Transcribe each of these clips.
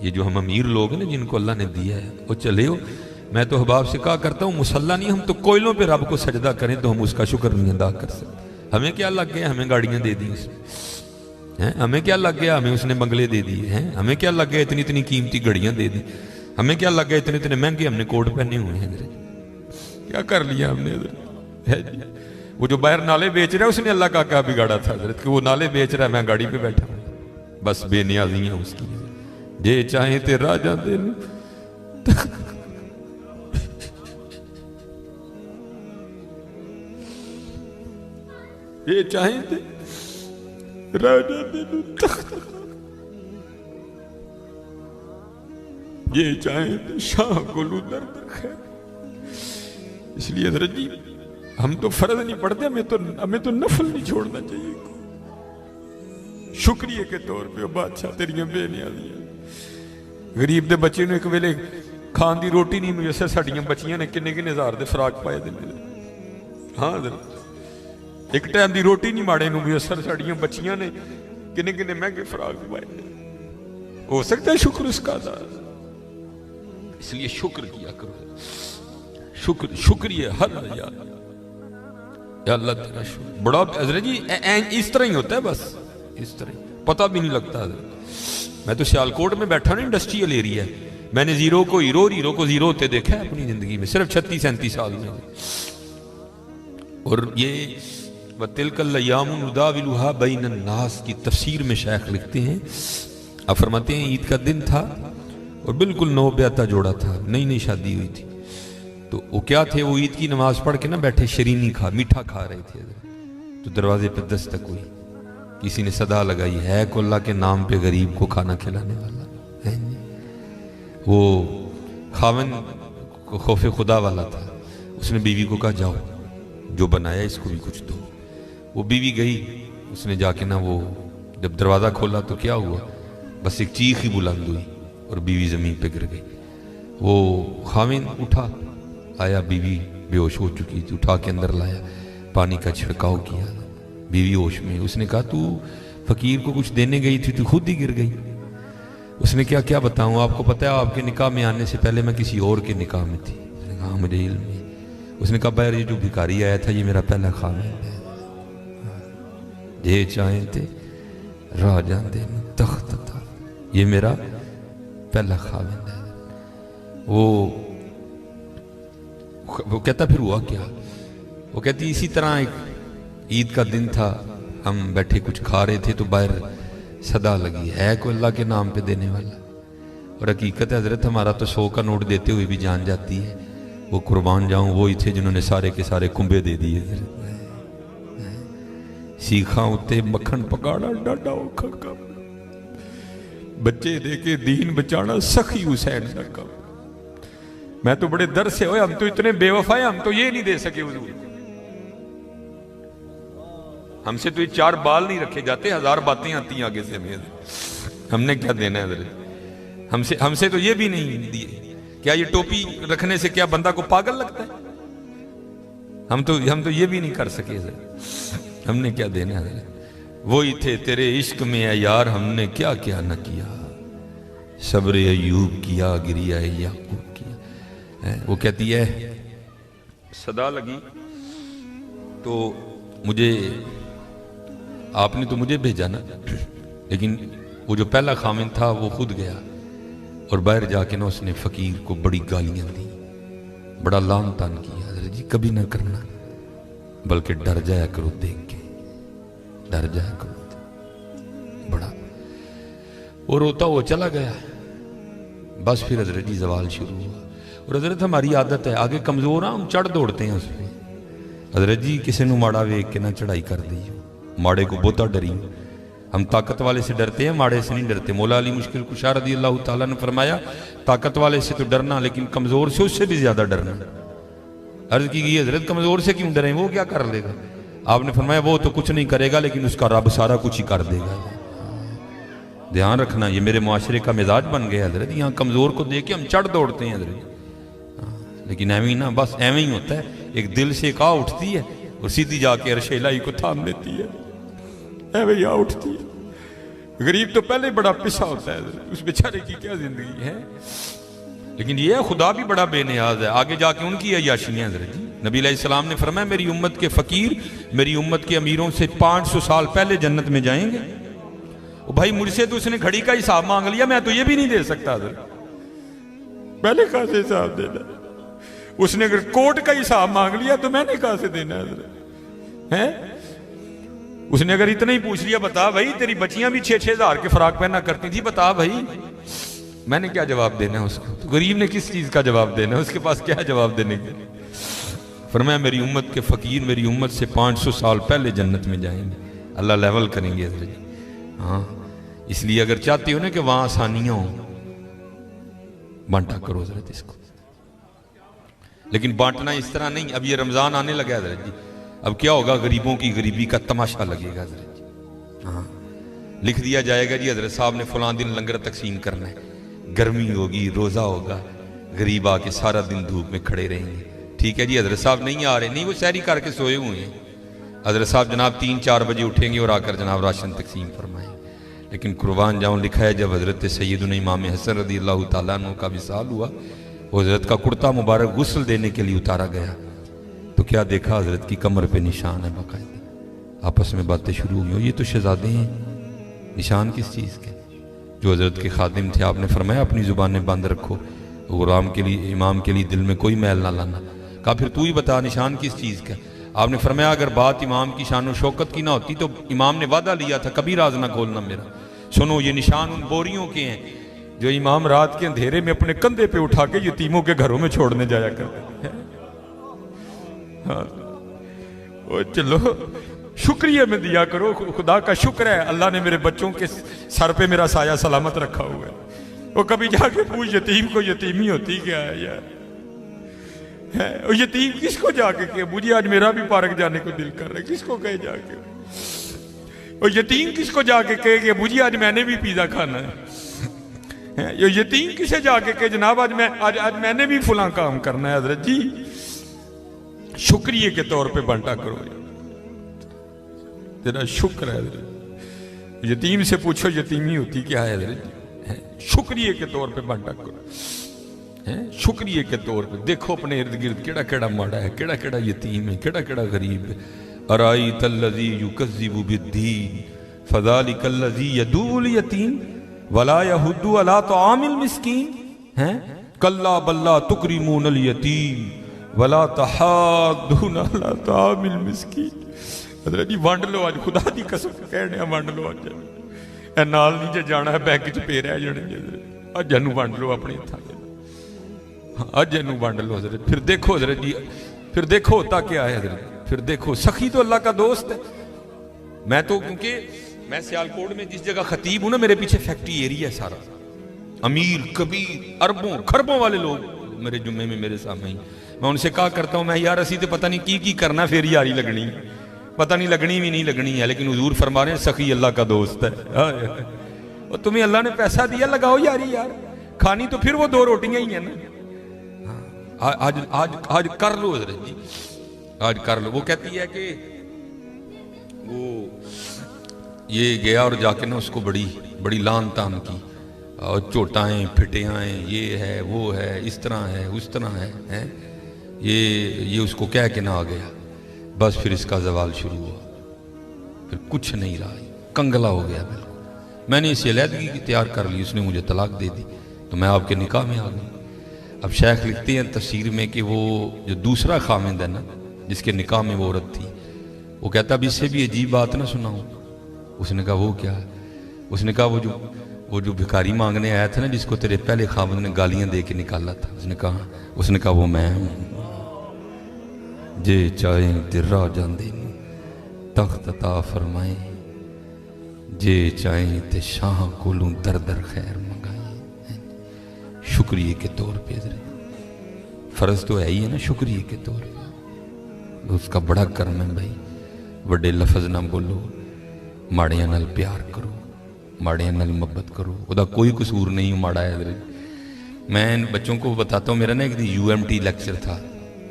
یہ جو ہم امیر لوگ ہیں نا جن کو اللہ نے دیا ہے وہ چلے ہو، میں تو احباب سے کہا کرتا ہوں مسلح نہیں، ہم تو کوئلوں پہ رب کو سجدہ کریں تو ہم اس کا شکر نہیں ادا کر سکتے۔ ہمیں کیا لگ گیا، ہمیں گاڑیاں دے دی اس نے، ہمیں کیا لگ گیا، ہمیں اس نے بنگلے دے دیے ہیں، ہمیں کیا لگ گیا اتنی اتنی قیمتی گھڑیاں دے دی، ہمیں کیا لگ گیا اتنے اتنے مہنگے ہم نے کوٹ پہنے ہوئے ہیں، کیا کر لیا ہم نے حضرت؟ وہ جو باہر نالے بیچ رہا ہے اس نے اللہ کا کیا بگاڑا تھا حضرت کہ وہ نالے بیچ رہا ہے، میں گاڑی پہ بیٹھا ہوں، بس بے نیازیاں اس کی، جے چاہیں تے راجہ دے یہ چاہیں تے راجہ دے تخت، یہ چاہیں تے شاہ گلو درد خیر۔ اس لیے حضرت جی ہم تو فرض نہیں پڑھتے، ہمیں تو نفل نہیں چھوڑنا چاہیے۔ شکریہ کے طور پہ بادشاہ تیریاں بے نیازیاں، غریب دے بچے نے ایک ویلے کھان دی روٹی نہیں میسر، ساڑیاں بچیاں نے کنے کنے ہزار دے فراق پائے دے میرے، ہاں حضرت ایک ٹائم دی روٹی نہیں ماڑے نو میسر، ساڑیاں بچیاں نے کنے کنے مہنگے فراق پائے دے۔ ہو سکتا ہے شکر اس کا تھا، اس لیے شکر کیا کرو، شکریہ ہر یاد یا اللہ تیرا شکر بڑا حضرت جی اس طرح ہی ہوتا ہے، بس اس طرح پتہ بھی نہیں لگتا حضرت۔ میں تو سیالکوٹ میں بیٹھا نا، انڈسٹریل ایریا ہے، میں نے زیرو کو ہیرو اور ہیرو کو زیرو ہوتے دیکھا ہے اپنی زندگی میں، صرف 36-37 سال میں۔ اور یہ وَتِلْكَ الْأَيَّامُ نُدَاوِلُهَا بَيْنَ النَّاسِ کی تفسیر میں شیخ لکھتے ہیں، آپ فرماتے ہیں عید کا دن تھا اور بالکل نو بیاتہ جوڑا تھا، نئی نئی شادی ہوئی تھی، تو وہ کیا تھے، وہ عید کی نماز پڑھ کے نا بیٹھے شرینی میٹھا کھا رہے تھے، تو دروازے پہ دستک ہوئی، کسی نے صدا لگائی، ہے کو اللہ کے نام پہ غریب کو کھانا کھلانے والا ہے۔ وہ خاوند کو خوف خدا والا تھا، اس نے بیوی کو کہا جاؤ جو بنایا اس کو بھی کچھ دو۔ وہ بیوی گئی، اس نے جا کے نا وہ جب دروازہ کھولا تو کیا ہوا، بس ایک چیخ ہی بلند ہوئی اور بیوی زمین پہ گر گئی۔ وہ خاوند اٹھا، آیا، بیوی بے ہوش ہو چکی تھی، اٹھا کے اندر لایا، پانی کا چھڑکاؤ کیا، بیوی ہوش میں۔ اس نے کہا تو فقیر کو کچھ دینے گئی تھی تو خود ہی گر گئی۔ اس نے کیا بتاؤں، آپ کو پتہ ہے آپ کے نکاح میں آنے سے پہلے میں کسی اور کے نکاح میں تھی۔ اس نے کہا مجھے علم ہے۔ اس نے کہا بہر یہ جو بھکاری آیا تھا یہ میرا پہلا خاوند ہے، یہ چاہیں تھے راجہ دے تخت تھا، یہ میرا پہلا خاوند ہے۔ وہ کہتا پھر ہوا کیا، وہ کہتی اسی طرح ایک عید کا دن تھا، ہم بیٹھے کچھ کھا رہے تھے تو باہر صدا لگی، ہے کوئی اللہ کے نام پہ دینے والا؟ اور حقیقت ہے حضرت ہمارا تو 100 کا نوٹ دیتے ہوئے بھی جان جاتی ہے، وہ قربان جاؤں وہی تھے جنہوں نے سارے کے سارے کنبے دے دیے، سیکھاں اتے مکھن پکاڑا ڈاڈا اوکھا کام، بچے دے کے دین بچانا سخی حسین کا کام۔ میں تو بڑے در سے ہوئے، ہم تو اتنے بے وفا ہیں، ہم تو یہ نہیں دے سکے حضور، ہم سے تو یہ 4 بال نہیں رکھے جاتے، 1000 باتیں آتی ہیں آگے سے ہم نے کیا دینا ہے حضرت، ہم سے تو یہ بھی نہیں دیے۔ کیا یہ ٹوپی رکھنے سے کیا بندہ کو پاگل لگتا ہے؟ ہم تو یہ بھی نہیں کر سکے حضرت، ہم نے کیا دینا ہے حضرت؟ وہی تھے تیرے عشق میں اے یار، ہم نے کیا کیا نہ کیا، صبر ایوب کیا، گریہ یعقوب کیا۔ وہ کہتی ہے صدا لگی تو مجھے، آپ نے تو مجھے بھیجا نا، لیکن وہ جو پہلا خامن تھا وہ خود گیا اور باہر جا کے نا اس نے فقیر کو بڑی گالیاں دی، بڑا لعن طعن کیا۔ حضرت جی کبھی نہ کرنا، بلکہ ڈر جایا کرو دیکھ کے، ڈر جایا کرو بڑا۔ وہ روتا وہ چلا گیا، بس پھر حضرت جی زوال شروع ہوا۔ اور حضرت ہماری عادت ہے آگے کمزور ہاں ہم چڑھ دوڑتے ہیں اس پہ، حضرت جی کسی نو ماڑا ویک کے نہ چڑھائی کر دی، ماڑے کو بہتا ڈری، ہم طاقت والے سے ڈرتے ہیں، ماڑے سے نہیں ڈرتے۔ مولا علی مشکل کشا رضی اللہ تعالیٰ نے فرمایا طاقت والے سے تو ڈرنا لیکن کمزور سے اس سے بھی زیادہ ڈرنا۔ عرض کی گئی حضرت کمزور سے کیوں ڈریں، وہ کیا کر لے گا؟ آپ نے فرمایا وہ تو کچھ نہیں کرے گا لیکن اس کا رب سارا کچھ ہی کر دے گا۔ دھیان رکھنا، یہ میرے معاشرے کا مزاج بن گیا حضرت، یہاں کمزور کو دیکھ کے ہم چڑھ دوڑتے ہیں حضرت، لیکن ایویں نہ، بس ایویں ہی ہوتا ہے، ایک دل سے ایک آ اٹھتی ہے اور سیدھی جا کے عرش الہی کو تھام لیتی ہے، ایویں آ اٹھتی ہے۔ غریب تو پہلے بڑا پسا ہوتا ہے، اس بیچارے کی کیا زندگی ہے. لیکن یہ خدا بھی بڑا بے نیاز ہے. آگے جا کے ان کی عیاشیاں حضرت جی. نبی علیہ السلام نے فرمایا میری امت کے فقیر میری امت کے امیروں سے 500 سال پہلے جنت میں جائیں گے. بھائی مجھ سے تو اس نے گھڑی کا حساب مانگ لیا، میں تو یہ بھی نہیں دے سکتا حضرت. پہلے کہاں سے حساب دینا؟ اس نے اگر کوٹ کا حساب مانگ لیا تو میں نے کہاں سے دینا حضرت ہے؟ اس نے اگر اتنا ہی پوچھ لیا بتا بھائی تیری بچیاں بھی 6-6 ہزار کے فراق پہنا کرتی تھی، بتا بھائی، میں نے کیا جواب دینا ہے اس کو؟ تو غریب نے کس چیز کا جواب دینا ہے؟ اس کے پاس کیا جواب دینے کے؟ فرمایا میری امت کے فقیر میری امت سے 500 سال پہلے جنت میں جائیں گے. اللہ لیول کریں گے حضرت جی. ہاں اس لیے اگر چاہتے ہو نا کہ وہاں آسانیاں ہوں، بانٹا کرو حضرت اس کو. لیکن بانٹنا اس طرح نہیں. اب یہ رمضان آنے لگا حضرت جی، اب کیا ہوگا؟ غریبوں کی غریبی کا تماشا لگے گا حضرت جی. ہاں لکھ دیا جائے گا جی حضرت صاحب نے فلاں دن لنگر تقسیم کرنا ہے، گرمی ہوگی، روزہ ہوگا، غریب آ کے سارا دن دھوپ میں کھڑے رہیں گے. ٹھیک ہے جی حضرت صاحب نہیں آ رہے، نہیں وہ سحری کر کے سوئے ہوئے ہیں. حضرت صاحب جناب 3-4 بجے اٹھیں گے اور آ کر جناب راشن تقسیم فرمائیں. لیکن قربان جاؤں لکھا ہے جب حضرت سیدنا امام حسن رضی اللہ تعالیٰ عنہ کا وصال ہوا، وہ حضرت کا کرتا مبارک غسل دینے کے لیے اتارا گیا تو کیا دیکھا؟ حضرت کی کمر پہ نشان ہے باقاعدہ. آپس میں باتیں شروع ہوئی، یہ تو شہزادے ہیں. نشان کس چیز کے؟ جو حضرت کے خادم تھے آپ نے فرمایا اپنی زبانیں بند رکھو، غلام کے لیے امام کے لیے دل میں کوئی میل نہ لانا. کہا پھر تو ہی بتا نشان کس چیز کا؟ آپ نے فرمایا اگر بات امام کی شان و شوکت کی نہ ہوتی تو امام نے وعدہ لیا تھا کبھی راز نہ کھولنا میرا. سنو یہ نشان ان بوریوں کے ہیں جو امام رات کے اندھیرے میں اپنے کندھے پہ اٹھا کے یتیموں کے گھروں میں چھوڑنے جایا کرتے ہیں. ہاں چلو شکریہ میں دیا کرو، خدا کا شکر ہے اللہ نے میرے بچوں کے سر پہ میرا سایہ سلامت رکھا ہوا ہے. وہ کبھی جا کے پوچھ یتیم کو یتیمی ہوتی کیا ہے یار؟ اور یتیم کس کو جا کے کہ مجھے آج میرا بھی پارک جانے کو دل کر رہا ہے، کس کو کہے جا کے؟ اور یتیم کس کو جا کے کہے کہ مجھے آج میں نے بھی پیزا کھانا ہے؟ یہ یتیم کسے جا کے کہ جناب آج میں نے بھی فلاں کام کرنا ہے؟ حضرت جی شکریہ کے طور پہ بانٹا کرو، تیرا شکر ہے حضرت. یتیم سے پوچھو یتیمی ہوتی کیا ہے حضرت جی، شکریہ کے طور پہ بانٹا کرو. شکریہ کے طور پہ دیکھو اپنے ارد گرد کیڑا کیڑا ماڑا ہے، کیڑا کیڑا یتیم ہے، کیڑا کیڑا غریب ہے. ارائیت الذی یکذب بالدین فذلک الذی یدعو الیتیم ولا یحض علی طعام المسکین کلا بل لا تکرمون الیتیم ولا تحاضون علی طعام المسکین. حضرت جی وانڈ لو آج، خدا دی قسم کہنے وانڈ لو آج. اے نال نہیں جے جانا ہے بینک چ پے رہ جانے اج جنوں وانڈ لو اپنے ہتھاں دے، اج جنوں وانڈ لو حضرت. پھر دیکھو حضرت جی، پھر دیکھو ہوتا کیا ہے حضرت. پھر دیکھو سخی تو اللہ کا دوست ہے. میں تو کیونکہ میں سیالکوٹ میں جس جگہ خطیب ہوں نا میرے پیچھے فیکٹری ایریا ہے سارا، امیر کبیر اربوں خربوں والے لوگ میرے جمعے میں میرے سامنے. میں ان سے کہا کرتا ہوں میں یار اسی تو پتہ نہیں کی کرنا پھر یاری لگنی، پتہ نہیں لگنی بھی نہیں لگنی ہے، لیکن حضور فرما رہے ہیں سخی اللہ کا دوست ہے. اور تمہیں اللہ نے پیسہ دیا لگاؤ یاری یار، کھانی تو پھر وہ 2 روٹیاں ہی ہیں نا. آج کر لو حضرت جی، آج کر لو. وہ کہتی ہے کہ وہ یہ گیا اور جا کے نا اس کو بڑی لان تان کی، اور چوٹائیں پھٹیائیں، یہ ہے وہ ہے اس طرح ہے اس طرح ہے. یہ اس کو کہہ کے نہ آ گیا، بس پھر اس کا زوال شروع ہوا، پھر کچھ نہیں رہا، کنگلا ہو گیا بالکل. میں نے اسے علیحدگی کی تیار کر لی، اس نے مجھے طلاق دے دی تو میں آپ کے نکاح میں آ گئی. اب شیخ لکھتے ہیں تفسیر میں کہ وہ جو دوسرا خامند ہے نا جس کے نکاح میں وہ عورت تھی، وہ کہتا اب اس سے بھی عجیب بات نہ سناؤں. اس نے کہا وہ کیا ہے؟ اس نے کہا وہ جو بھکاری مانگنے آیا تھا نا جس کو تیرے پہلے خامند نے گالیاں دے کے نکالا تھا، اس نے کہا وہ میں ہوں. جے چاہیں تے راہ جاندے تخت عطا فرمائیں، جے چاہیں تے شاہ کولوں در در خیر منگائیں. شکریہ کے طور پہ حضرت فرض تو ہے ہی ہے نا، شکریہ کے طور پہ اس کا بڑا کرم ہے بھائی. وڈے لفظ نہ بولو، ماڑیاں نال پیار کرو، ماڑیاں نال محبت کرو. وہ دا کوئی قصور نہیں ماڑا ہے حضرت. میں بچوں کو بتاتا ہوں، میرا نا ایک دن UMT لیکچر تھا،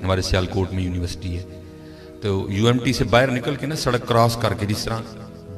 ہمارے سیالکوٹ میں یونیورسٹی ہے، تو UMT سے باہر نکل کے نا سڑک کراس کر کے جس طرح